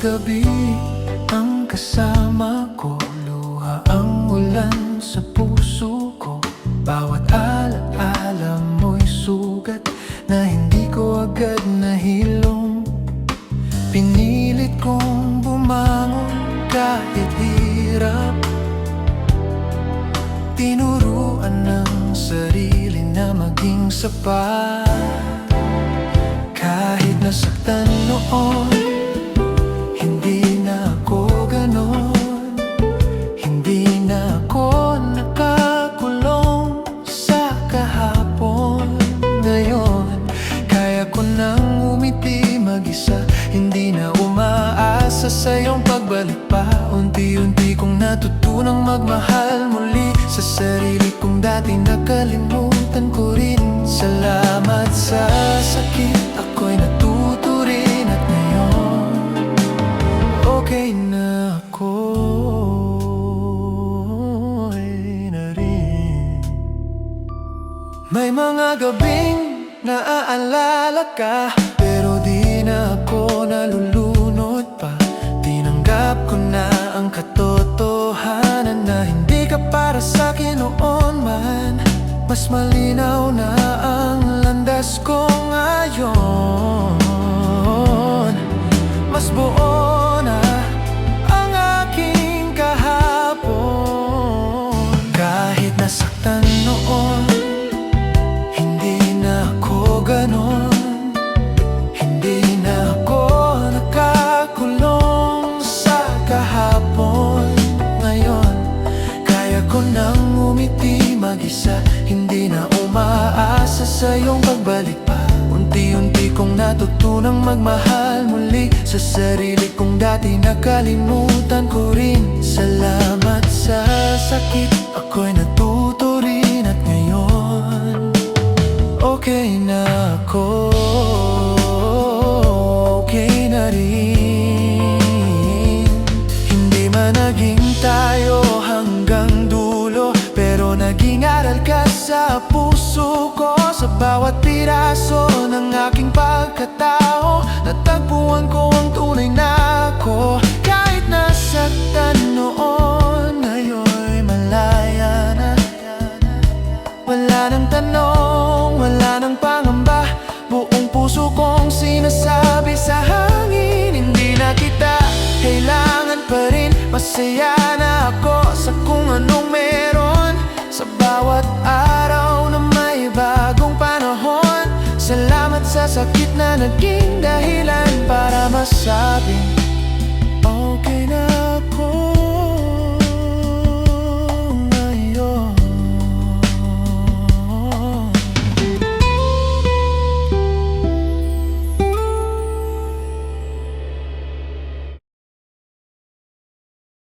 gabi ang kasama ko, luha ang ulan sa puso ko. Bawat alaala mo'y sugat na hindi ko agad nahilom. Pinilit kong bumangon kahit hirap, tinuruan ng sarili na maging sapat. Kahit nasaktan noon, hindi na ako ganon. Hindi na ako nakakulong sa kahapon. Ngayon, kaya ko nang umiti mag-isa, hindi na umaasa sa iyong pagbalik pa. Unti-unti kong natutunang magmahal muli sa sarili kong dati nakalimutan ko rin. Salamat sa sakit, ako'y natuto rin. At ngayon, okay na ako na rin. May mga gabing naaalala ka, pero di na ako nalulunod pa. Tinanggap ko na ang katotohanan na hindi ka para sa'kin noon man. Mas malinaw na ang landas ko ngayon. Mas buo na ang aking kahapon. Kahit nasaktan noon, hindi na ako ganon. Hindi na ako nakakulong sa kahapon. Ngayon, kaya ko nang umiti mag-isa, hindi na umaasa sa iyong pagbalik pa. Unti-unti kong natutunang magmahal muli sa sarili kong dati nakalimutan ko rin. Salamat sa sakit, ako'y natuto rin. At ngayon, okay na ako, okay na rin. Hindi man naging tayo hanggang dulo, pero naging aral ka sa puso ko. Sa bawat piraso ng aking pagkatao, natagpuan ko ang tunay na ako. Kahit nasaktan noon, ngayon'y malaya na. Wala nang tanong, wala nang pangamba, buong puso kong sinasabi sa hangin. Hindi na kita kailangan pa rin, masaya na ako sa kung anong meron. Sa bawat araw na may bagong panahon, salamat sa sakit na naging dahilan para masabing